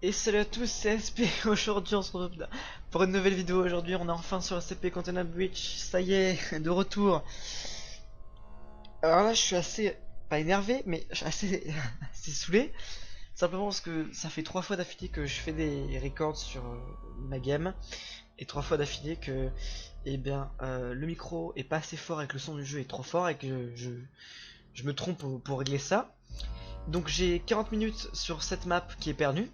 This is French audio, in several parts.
Et salut à tous, c'est SP. Aujourd'hui on se retrouve pour une nouvelle vidéo. Aujourd'hui on est enfin sur SCP Container Breach. Ça y est, de retour. Alors là je suis assez, pas énervé, mais je suis assez, assez saoulé. Simplement parce que ça fait 3 fois d'affilée que je fais des records sur ma game. Et 3 fois d'affilée que eh bien, le micro est pas assez fort et que le son du jeu est trop fort et que je me trompe pour régler ça. Donc j'ai 40 minutes sur cette map qui est perdue.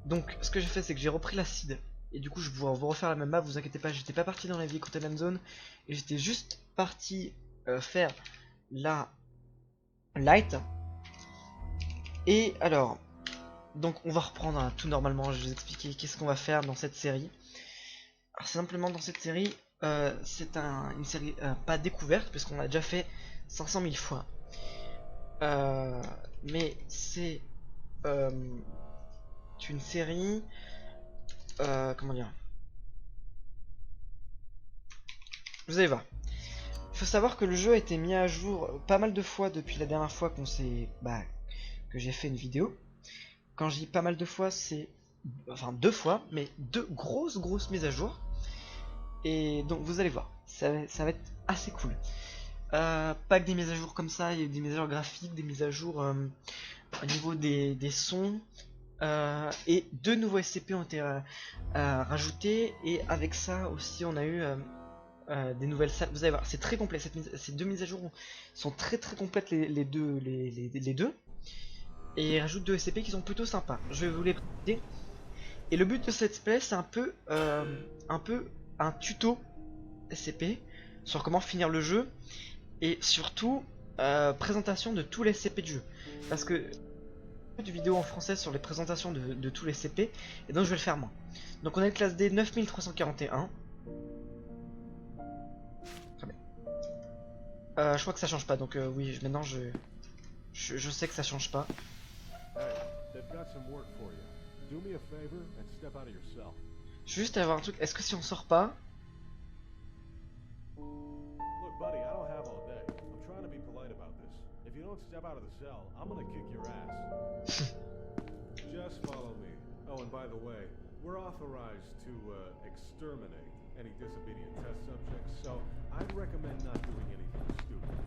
Donc ce que j'ai fait c'est que j'ai repris l'acide. Et du coup je vais vous refaire la même map, vous inquiétez pas, j'étais pas parti dans la vieille containment zone. Et j'étais juste parti faire la light. Et alors, donc on va reprendre tout normalement, je vais vous expliquer qu'est-ce qu'on va faire dans cette série. Alors simplement dans cette série, c'est une série pas découverte, puisqu'on l'a déjà fait 500 000 fois. Mais c'est une série... comment dire, vous allez voir. Il faut savoir que le jeu a été mis à jour pas mal de fois depuis la dernière fois qu'on s'est, que j'ai fait une vidéo. Quand je dis pas mal de fois, c'est enfin 2 fois, mais 2 grosses mises à jour. Et donc vous allez voir, ça va être assez cool. Pas que des mises à jour comme ça, il y a des mises à jour graphiques, des mises à jour au niveau des sons. Et 2 nouveaux SCP ont été rajoutés. Et avec ça aussi on a eu des nouvelles salles. Vous allez voir, c'est très complet. Ces 2 mises à jour sont très complètes les deux. Et ils rajoutent 2 SCP qui sont plutôt sympas. Je vais vous les présenter. Et le but de cette play, c'est un peu un tuto SCP sur comment finir le jeu. Et surtout, présentation de tous les SCP du jeu. Parce que de vidéos en français sur les présentations de tous les SCP. Et donc je vais le faire moi. Donc on a une classe D 9341. Je crois que ça change pas, donc oui, maintenant je sais que ça change pas. Je vais juste avoir un truc, est-ce que si on sort pas... We're authorized to exterminate any disobedient test subjects, so I'd recommend not doing anything stupid.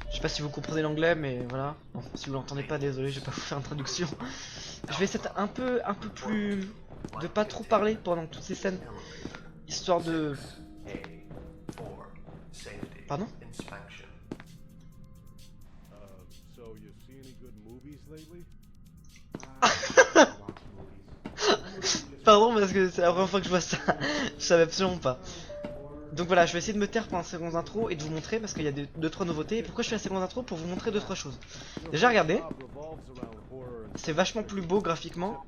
Je sais pas si vous comprenez l'anglais, mais voilà. Bon, si vous l'entendez pas, désolé, je vais pas vous faire une traduction. Je vais essayer un peu plus... de pas trop parler pendant toutes ces scènes. Histoire de... Pardon? So you see any good movies lately? Pardon, parce que c'est la première fois que je vois ça. Je savais absolument pas. Donc voilà, je vais essayer de me taire pendant ces secondes intro et de vous montrer, parce qu'il y a 2-3 nouveautés. Et pourquoi je fais la seconde intro? Pour vous montrer 2-3 choses. Déjà, regardez, c'est vachement plus beau graphiquement.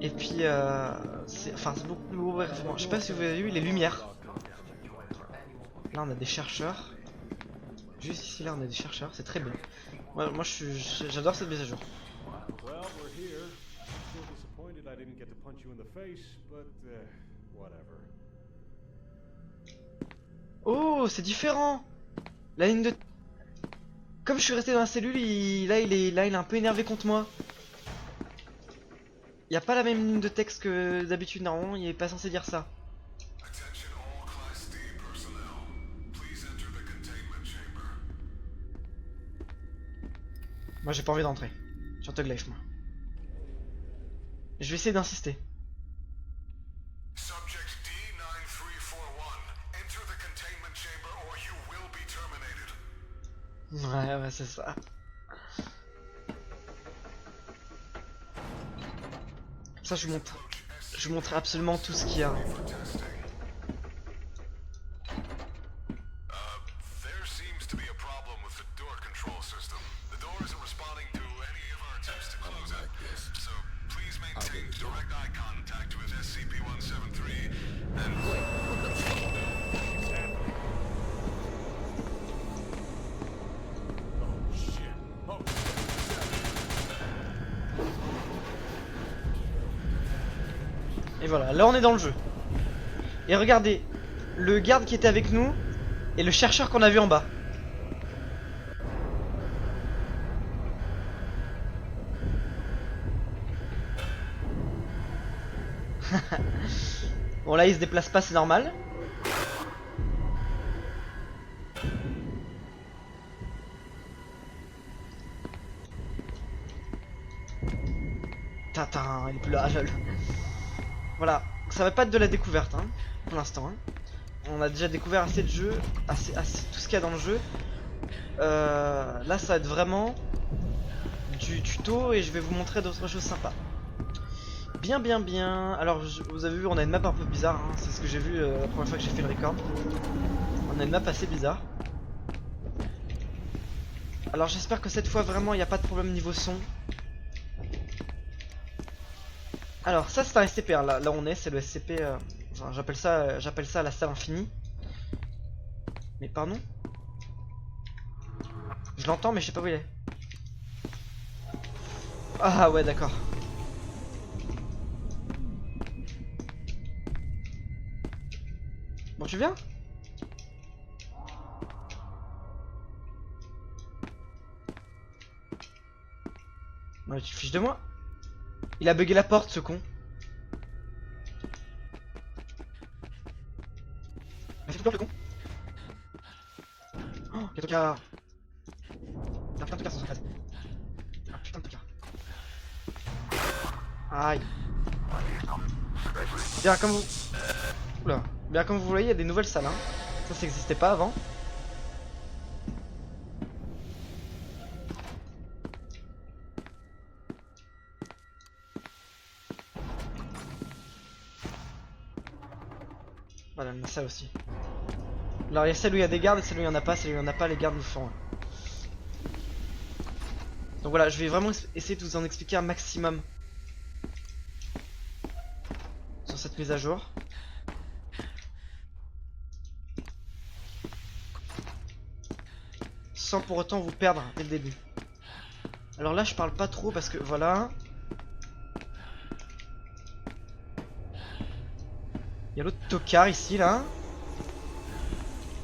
Et puis, c'est beaucoup plus beau graphiquement. Je sais pas si vous avez vu les lumières. Là, on a des chercheurs. Juste ici, là, on a des chercheurs. C'est très beau. Moi j'adore cette mise à jour. Oh, c'est différent. La ligne de... Comme je suis resté dans la cellule, il est un peu énervé contre moi. Il n'y a pas la même ligne de texte que d'habitude, normalement, il est pas censé dire ça. Moi j'ai pas envie d'entrer. Sur Tug Life, moi. Je vais essayer d'insister. Ouais, c'est ça. Ça, je vous montre absolument tout ce qu'il y a. Et voilà, là on est dans le jeu. Et regardez, le garde qui était avec nous et le chercheur qu'on a vu en bas. Bon là il se déplace pas, c'est normal. Tintin, il est plus là, lol. Voilà, ça va pas être de la découverte hein, pour l'instant. Hein. On a déjà découvert assez de jeux, assez tout ce qu'il y a dans le jeu. Là ça va être vraiment du tuto et je vais vous montrer d'autres choses sympas. Bien bien bien. Alors vous avez vu, on a une map un peu bizarre hein. C'est ce que j'ai vu la première fois que j'ai fait le record. On a une map assez bizarre. Alors j'espère que cette fois vraiment il n'y a pas de problème niveau son. Alors ça c'est un SCP hein. Là où on est c'est le SCP enfin, j'appelle ça la salle infinie. Mais pardon. Je l'entends mais je sais pas où il est. Ah ouais d'accord. Bon tu viens? Ouais, tu te fiches de moi? Il a bugué la porte ce con. Il a fait tout peur le con. Oh, quel tocard. T'as un putain de tocard 173. Un putain de tocard. Aïe. Bien comme vous... Oula. Bien comme vous voyez il y a des nouvelles salles hein. Ça n'existait pas avant. Voilà, il y a ça aussi. Alors il y a celle où il y a des gardes et celle où il n'y en a pas. Celle où il n'y en a pas, les gardes nous font. Donc voilà, je vais vraiment essayer de vous en expliquer un maximum sur cette mise à jour. Sans pour autant vous perdre dès le début. Alors là je parle pas trop parce que voilà. Il y a l'autre tocard ici là.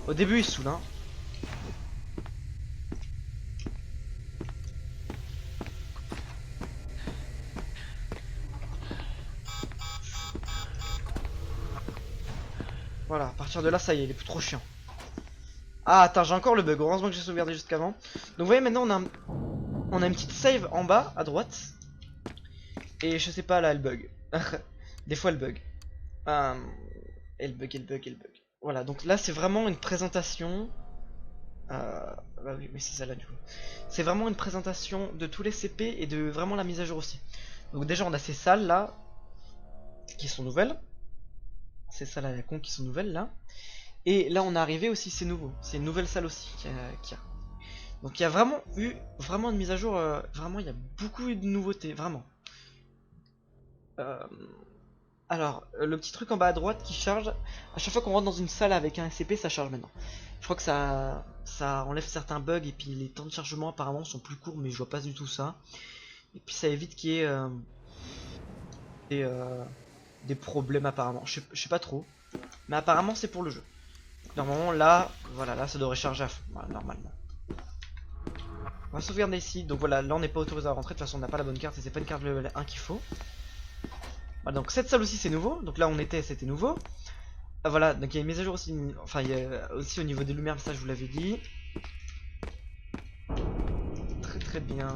Au début il saoule hein. Voilà, à partir de là ça y est, il est plus trop chiant. Ah attends, j'ai encore le bug, heureusement que j'ai sauvegardé jusqu'avant. Donc vous voyez maintenant on a une petite save en bas à droite. Et je sais pas là elle bug. Des fois elle bug. Elle bug. Voilà, donc là c'est vraiment une présentation. Bah oui, mais c'est ça là du coup. C'est vraiment une présentation de tous les CP et de vraiment la mise à jour aussi. Donc déjà on a ces salles là qui sont nouvelles. Ces salles à la con qui sont nouvelles là. Et là on est arrivé aussi, c'est nouveau. C'est une nouvelle salle aussi qui a. Donc il y a vraiment eu une mise à jour. Vraiment il y a beaucoup eu de nouveautés, vraiment. Alors, le petit truc en bas à droite qui charge, à chaque fois qu'on rentre dans une salle avec un SCP, ça charge maintenant. Je crois que ça enlève certains bugs et puis les temps de chargement apparemment sont plus courts, mais je vois pas du tout ça. Et puis ça évite qu'il y ait des problèmes apparemment. Je sais pas trop, mais apparemment c'est pour le jeu. Normalement là, voilà, là ça devrait charger à fond, voilà, normalement. On va sauvegarder ici, donc voilà, là on n'est pas autorisé à rentrer, de toute façon on n'a pas la bonne carte et c'est pas une carte level 1 qu'il faut. Voilà, donc cette salle aussi c'est nouveau, donc là on était, c'était nouveau. Ah, voilà, donc il y a une mise à jour aussi, enfin il y a aussi au niveau des lumières, ça je vous l'avais dit. Très très bien.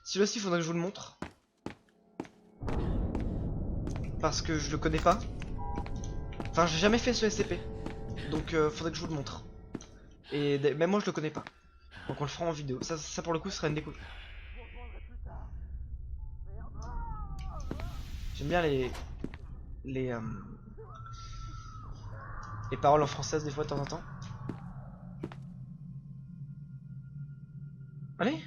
Celui-là aussi il faudrait que je vous le montre. Parce que je le connais pas. Enfin j'ai jamais fait ce SCP. Donc faudrait que je vous le montre. Et même moi je le connais pas. Donc on le fera en vidéo. Ça pour le coup ce sera une découverte. J'aime bien les paroles en française des fois de temps en temps. Allez.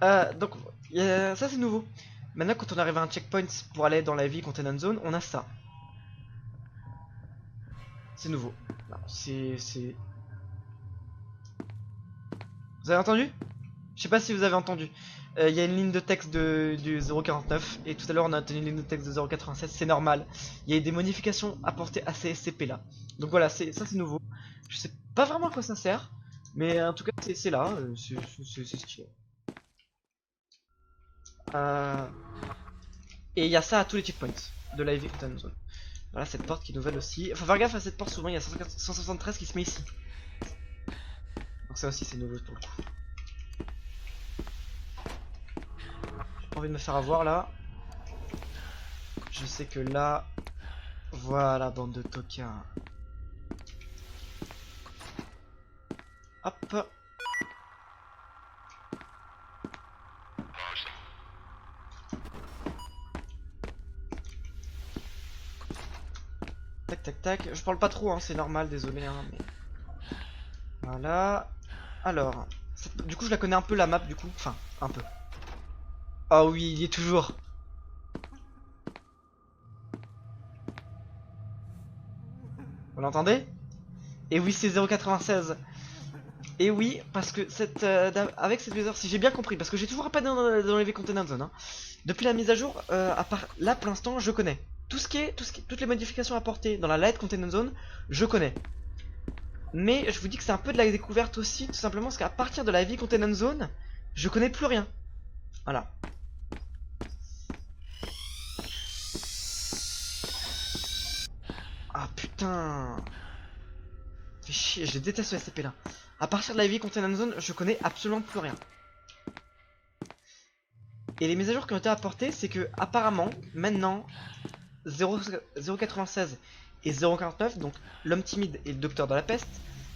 Voilà. Donc ça c'est nouveau. Maintenant quand on arrive à un checkpoint pour aller dans la vie containment zone, on a ça. C'est nouveau. C'est... Vous avez entendu? Je sais pas si vous avez entendu. Il y a une ligne de texte du 0.49 et tout à l'heure on a obtenu une ligne de texte de 0.96, c'est normal. Il y a des modifications apportées à ces SCP là. Donc voilà, ça c'est nouveau. Je sais pas vraiment à quoi ça sert, Mais en tout cas, c'est là, c'est stylé. Et il y a ça à tous les checkpoints de la Heavy Containment Zone. Voilà cette porte qui est nouvelle aussi. Faut faire gaffe à cette porte, souvent il y a 173 qui se met ici. Donc ça aussi c'est nouveau pour le coup. J'ai pas envie de me faire avoir là. Je sais que là... Voilà, bande de tocards. Hop. Tac tac tac. Je parle pas trop, hein, c'est normal, désolé. Hein, mais... Voilà. Alors, du coup je la connais un peu la map du coup. Enfin, un peu. Ah oui, il y est toujours. Vous l'entendez? Et oui, c'est 0,96. Et oui, parce que avec cette mise à jour, si j'ai bien compris, parce que j'ai toujours pas dans les V Containment Zone. Hein. Depuis la mise à jour, à part là pour l'instant, je connais. Toutes les modifications apportées dans la Light Containment Zone, je connais. Mais je vous dis que c'est un peu de la découverte aussi, tout simplement parce qu'à partir de la Heavy Containment Zone, je connais plus rien. Voilà. Ah putain. Fait chier, je déteste ce SCP là. À partir de la Heavy Containment Zone, je connais absolument plus rien. Et les mises à jour qui ont été apportées, c'est que apparemment, maintenant, 0,96 et 0,49, donc l'homme timide et le docteur de la peste,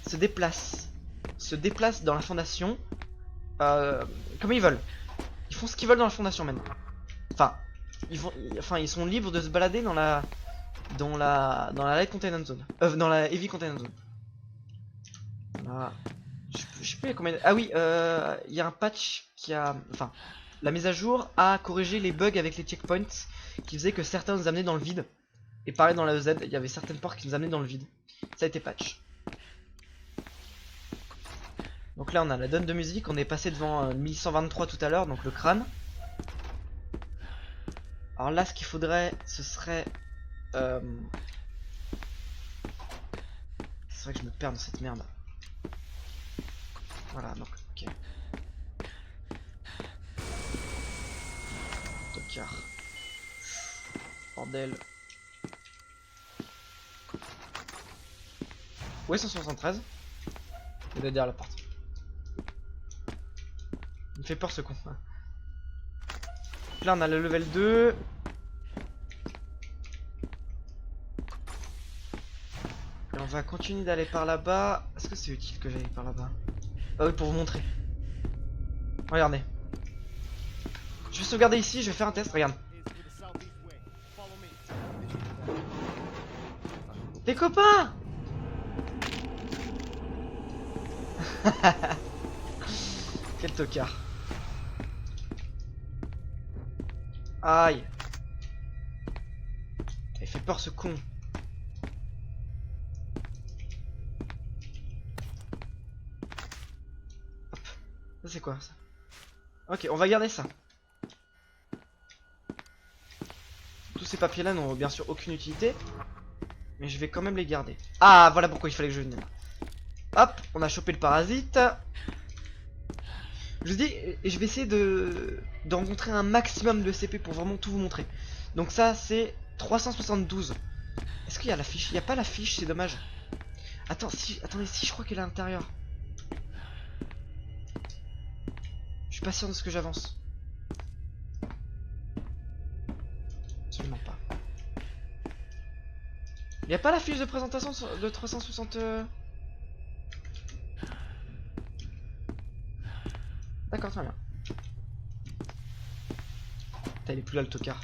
se déplacent dans la fondation comme ils veulent. Ils font ce qu'ils veulent dans la fondation maintenant. Ils sont libres de se balader dans la Light Containment Zone, dans la Heavy Containment Zone. Voilà. Je sais plus combien. Ah oui, il y a un patch qui a, enfin, la mise à jour a corrigé les bugs avec les checkpoints qui faisaient que certains nous amenaient dans le vide. Et pareil dans la EZ, il y avait certaines portes qui nous amenaient dans le vide. Ça a été patch. Donc là on a la donne de musique, on est passé devant 1123 tout à l'heure, donc le crâne. Alors là ce qu'il faudrait, ce serait... C'est vrai que je me perds dans cette merde. Voilà, donc ok. Tocard. Bordel. Où est 173? Il est derrière la porte. Il me fait peur ce con. Là on a le level 2. Et on va continuer d'aller par là-bas. Est-ce que c'est utile que j'aille par là-bas? Ah oui, pour vous montrer. Regardez. Je vais sauvegarder ici, je vais faire un test, regarde. Les copains. Quel tocard. Aïe. Il fait peur ce con. Hop. Ça c'est quoi ça? Ok, on va garder ça. Tous ces papiers là n'ont bien sûr aucune utilité. Mais je vais quand même les garder. Ah, voilà pourquoi il fallait que je vienne. Hop, on a chopé le parasite. Je vous dis, et je vais essayer de rencontrer un maximum de CP pour vraiment tout vous montrer. Donc ça c'est 372. Est-ce qu'il y a la fiche? Il n'y a pas la fiche, c'est dommage. Attendez, si je crois qu'elle est à l'intérieur. Je suis pas sûr de ce que j'avance. Absolument pas. Il n'y a pas la fiche de présentation de 360... D'accord, très bien. Putain, il est plus là le tocard.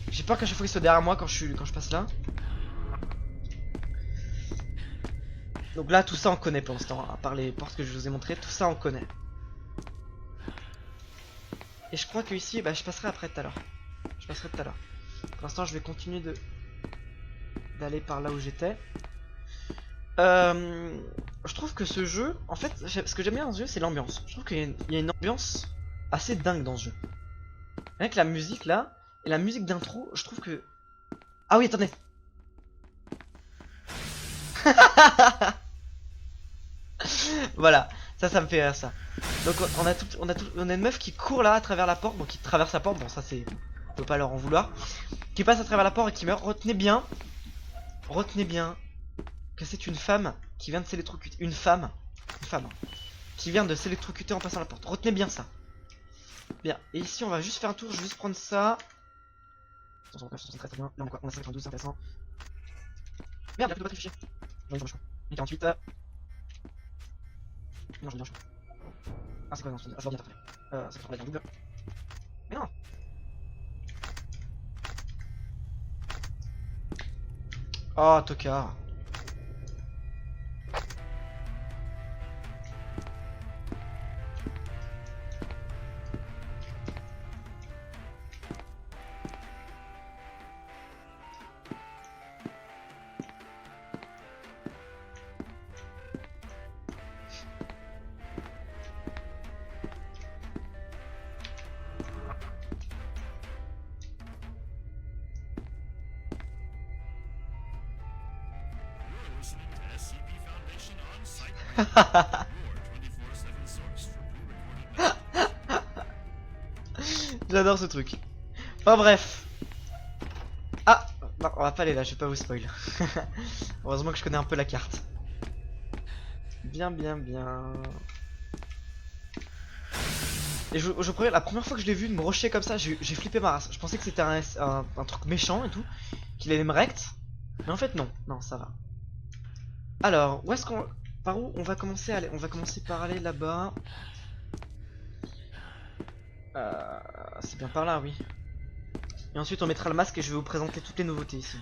J'ai peur qu'à chaque fois il soit derrière moi quand je passe là. Donc là tout ça on connaît pour l'instant, à part les portes que je vous ai montrées, tout ça on connaît. Et je crois que ici, bah je passerai après tout à l'heure. Je passerai tout à l'heure. Pour l'instant je vais continuer d'aller par là où j'étais. Je trouve que ce jeu, en fait, ce que j'aime bien dans ce jeu c'est l'ambiance. Je trouve qu'il y a une ambiance assez dingue dans ce jeu. Avec la musique là, et la musique d'intro, je trouve que... Ah oui, attendez. Voilà, ça me fait rire ça. Donc on a une meuf qui court là à travers la porte, bon qui traverse la porte, bon ça c'est, on peut pas leur en vouloir, qui passe à travers la porte et qui meurt. Retenez bien que c'est une femme qui vient de s'électrocuter, une femme hein, qui vient de s'électrocuter en passant la porte. Retenez bien ça. Bien, et ici on va juste faire un tour, je vais juste prendre ça. Attention, très bien. Là on a 52, c'est intéressant. Merde, il a plus de batterie fichier. J'en ai 48. Non, je vais bien. Ah, c'est quoi, non, c'est l'ordinateur. C'est pour la double. Mais non! Oh, tocard. J'adore ce truc. Enfin bref. Ah, non, on va pas aller là, je vais pas vous spoil. Heureusement que je connais un peu la carte. Bien. Et je préviens, la première fois que je l'ai vu me rusher comme ça, j'ai flippé ma race. Je pensais que c'était un truc méchant et tout, qu'il allait me rect. Mais en fait non, ça va. Alors, où est-ce qu'on... Par où on va commencer à aller? On va commencer par aller là-bas. C'est bien par là, oui. Et ensuite on mettra le masque et je vais vous présenter toutes les nouveautés ici.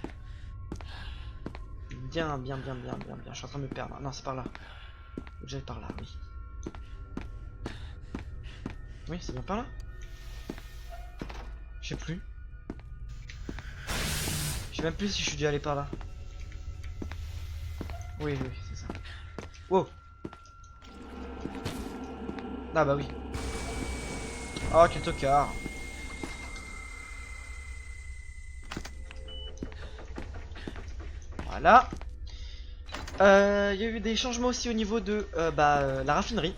Bien. Je suis en train de me perdre. Non, c'est par là. Faut que j'aille par là, oui. Oui, c'est bien par là. Je sais plus. Je sais même plus si je suis dû aller par là. Oui, c'est ça. Wow. Ah bah oui. Oh, quel tocard. Voilà. Il y a eu des changements aussi au niveau de la raffinerie.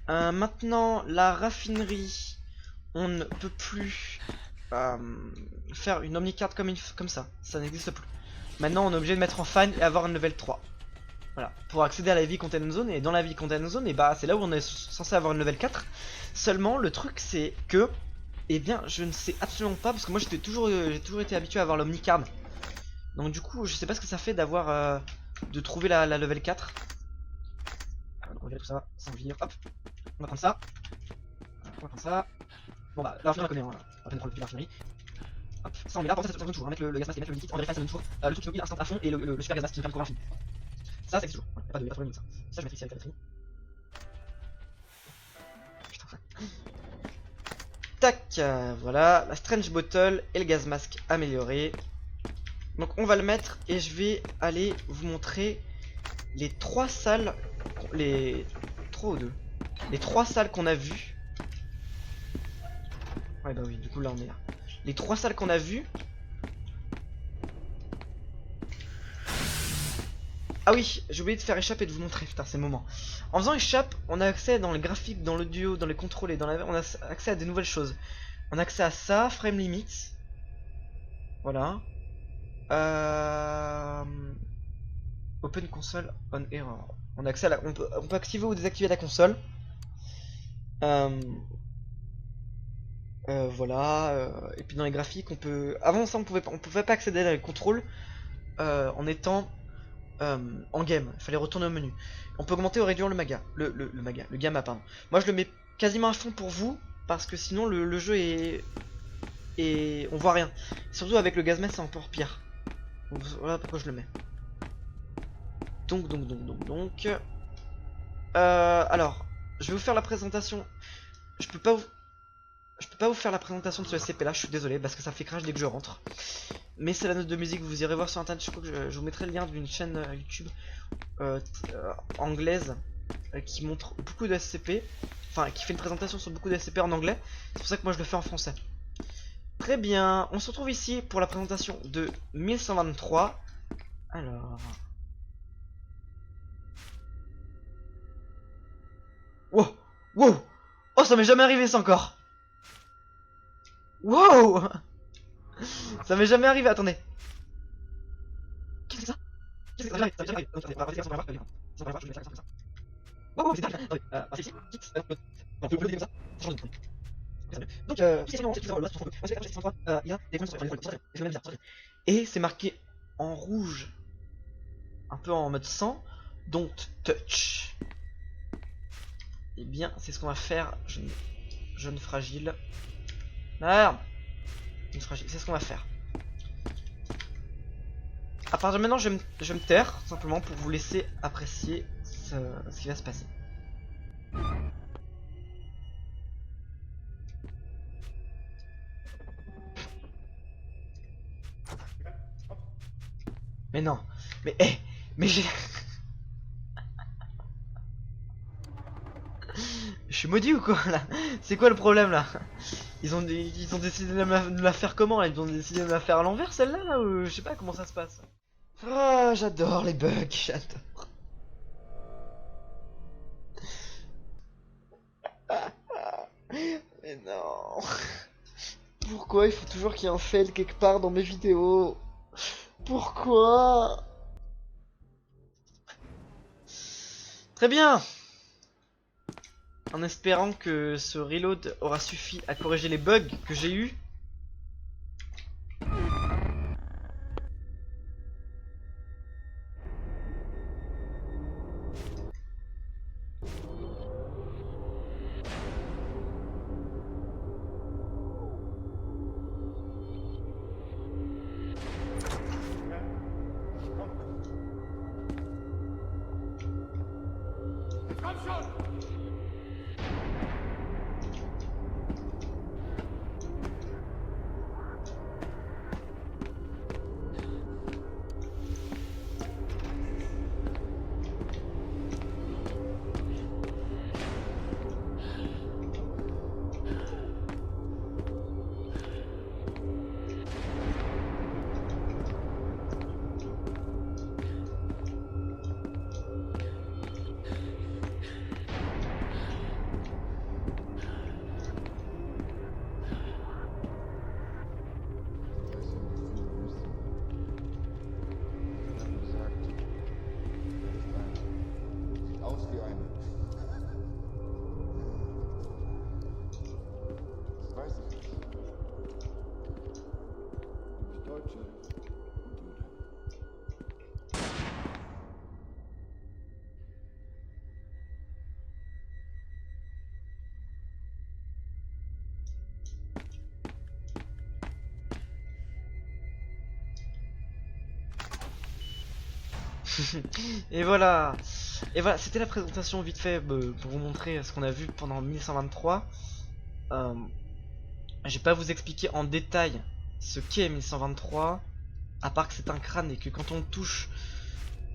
Maintenant, la raffinerie, on ne peut plus faire une omnicard comme ça. Ça n'existe plus. Maintenant, on est obligé de mettre en fan et avoir un level 3. Voilà, pour accéder à la vie containment zone. Et dans la vie containment zone, et bah c'est là où on est censé avoir une level 4. Seulement, le truc c'est que, eh bien, je ne sais absolument pas, parce que moi j'ai toujours été habitué à avoir l'omnicard. Donc du coup, je sais pas ce que ça fait d'avoir de trouver la level 4. Donc on va tout ça, sans venir, hop. On va prendre ça. Bon bah, la raffinerie on la connaît, on va peine prendre le plus de raffinerie. Hop, ça on met là, pour ça c'est le tour. On va mettre le gaz mask et mettre le liquide, on vérifie ça le tour. Le truc qui mobile instant à fond et le super gaz mask qui nous permet de courir infini. Ça c'est toujours, pas de problème avec ça. Ça je maîtrise avec la batterie. Putain. Tac, voilà, la strange bottle et le gaz mask amélioré. Donc on va le mettre et je vais aller vous montrer les 3 salles, les 3 ou 2, les 3 salles qu'on a vues. Ouais bah oui, du coup là on est là. Les 3 salles qu'on a vues. Ah oui, j'ai oublié de faire échappe et de vous montrer, putain c'est le moment. En faisant échappe, on a accès dans les graphiques, dans l'audio, dans les contrôles et dans la... On a accès à des nouvelles choses. On a accès à ça, frame limit. Voilà. Open console on error. On a accès à la... on peut activer ou désactiver la console. Voilà. Et puis dans les graphiques, on peut... Avant ça, on pouvait pas accéder à les contrôles en étant en game. Il fallait retourner au menu. On peut augmenter ou réduire le gamma, pardon. Moi, je le mets quasiment à fond pour vous parce que sinon le jeu est on voit rien. Surtout avec le gaz mask, c'est encore pire. Donc, voilà pourquoi je le mets. Donc. Alors, je vais vous faire la présentation. Je peux pas vous faire la présentation de ce SCP là, je suis désolé parce que ça fait crash dès que je rentre. Mais c'est la note de musique, vous irez voir sur internet. Je crois que je vous mettrai le lien d'une chaîne YouTube anglaise qui montre beaucoup de SCP. Enfin, qui fait une présentation sur beaucoup de SCP en anglais. C'est pour ça que moi je le fais en français. Très bien, on se retrouve ici pour la présentation de 1123. Alors, Wow. Oh, ça m'est jamais arrivé ça encore. Wow. Ça m'est jamais arrivé, attendez. Qu'est-ce que c'est ça? Qu'est-ce que ça m'est jamais arrivé? Ça m'est jamais arrivé. Wow, c'est dingue. Attendez, c'est ici. On peut le dire comme ça. Donc, il y a des points sur les et c'est marqué en rouge, un peu en mode sang, don't touch. Et bien, c'est ce qu'on va faire, jeune fragile. Merde, jeune fragile, c'est ce qu'on va faire. À partir de maintenant, je vais me taire, simplement pour vous laisser apprécier ce qui va se passer. Mais non, mais mais j'ai... Je suis maudit ou quoi là? C'est quoi le problème là? Ils ont décidé de me la faire comment là? Ils ont décidé de me la faire à l'envers celle-là là, ou je sais pas comment ça se passe. Ah, j'adore les bugs, j'adore. Mais non. Pourquoi il faut toujours qu'il y ait un fail quelque part dans mes vidéos? Pourquoi? Très bien. En espérant que ce reload aura suffi à corriger les bugs que j'ai eu. Et voilà, c'était la présentation vite fait pour vous montrer ce qu'on a vu pendant 1123. Je vais pas vous expliquer en détail ce qu'est 1123, à part que c'est un crâne et que quand on le touche,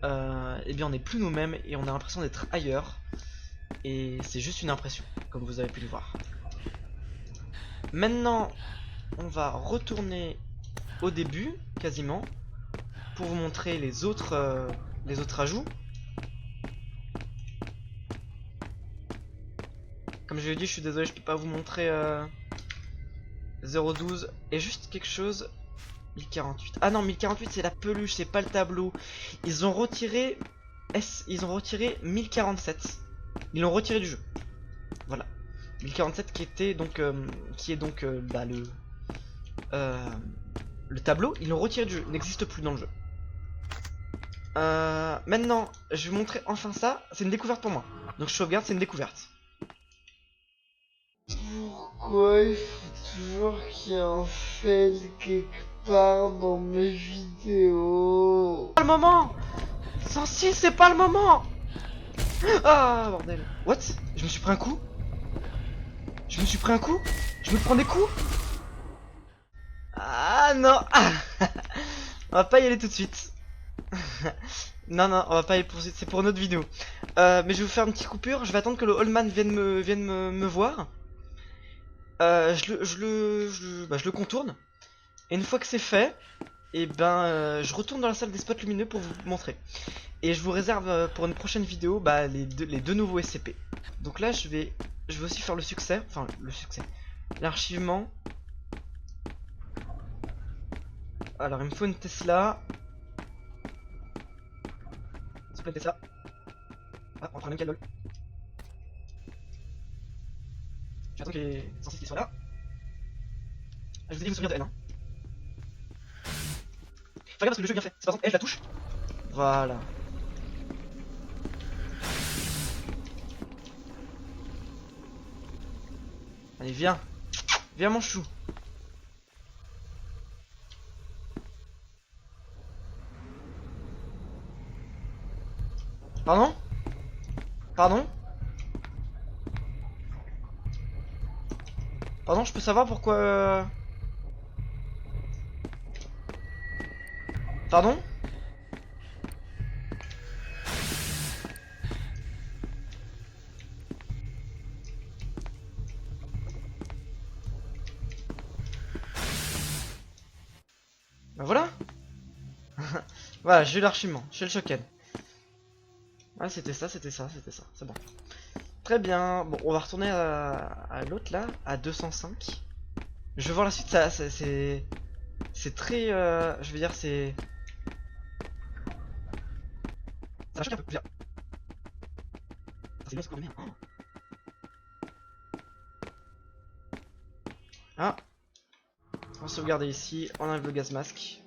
eh bien on n'est plus nous-mêmes et on a l'impression d'être ailleurs. Et c'est juste une impression, comme vous avez pu le voir. Maintenant, on va retourner au début, quasiment, pour vous montrer les autres ajouts. Comme je l'ai dit, je suis désolé, je peux pas vous montrer 012 et juste quelque chose. 1048. Ah non, 1048 c'est la peluche, c'est pas le tableau. Ils ont retiré 1047. Ils l'ont retiré du jeu. Voilà. 1047 qui était donc bah, le tableau, ils l'ont retiré du jeu, n'existe plus dans le jeu. Maintenant, je vais vous montrer enfin ça. C'est une découverte pour moi. Donc je sauvegarde, c'est une découverte. Pourquoi il faut toujours qu'il y ait un fail quelque part dans mes vidéos? Pas le moment. 106, c'est pas le moment. Ah bordel. What? Je me suis pris un coup? Je me suis pris un coup? Je me prends des coups? Ah non. Ah. On va pas y aller tout de suite. Non, on va pas aller pour c'est pour une autre vidéo. Mais je vais vous faire une petite coupure. Je vais attendre que le Allman vienne me voir. Je le contourne. Et une fois que c'est fait, et ben je retourne dans la salle des spots lumineux pour vous montrer. Et je vous réserve pour une prochaine vidéo les deux nouveaux SCP. Donc là je vais je vais aussi faire le succès. Enfin, le succès. L'archivement. Alors, il me faut une Tesla. S'il vous plaît, Tesla. Ah, on prend le même qu'elle, lol. J'attends qu'il est censé qu'il soit là. Je vous ai dit, vous vous souvenez de elle, hein. Fais gaffe parce que le jeu est bien fait. C'est par exemple, elle, je la touche. Voilà. Allez, viens. Viens, mon chou. Pardon? Pardon? Pardon, je peux savoir pourquoi... Pardon? Bah voilà. Voilà, j'ai eu l'archivement, j'ai le Shoken. Ah, c'était ça, c'était ça, c'était ça, c'est bon. Très bien, bon, on va retourner à l'autre là, à 205. Je vais voir la suite, ça, c'est... C'est très... je veux dire, c'est... Ça va choquer un peu, je veux dire. C'est bien ce qu'on est. Ah. On va sauvegarder ici, on enlève le gaz masque.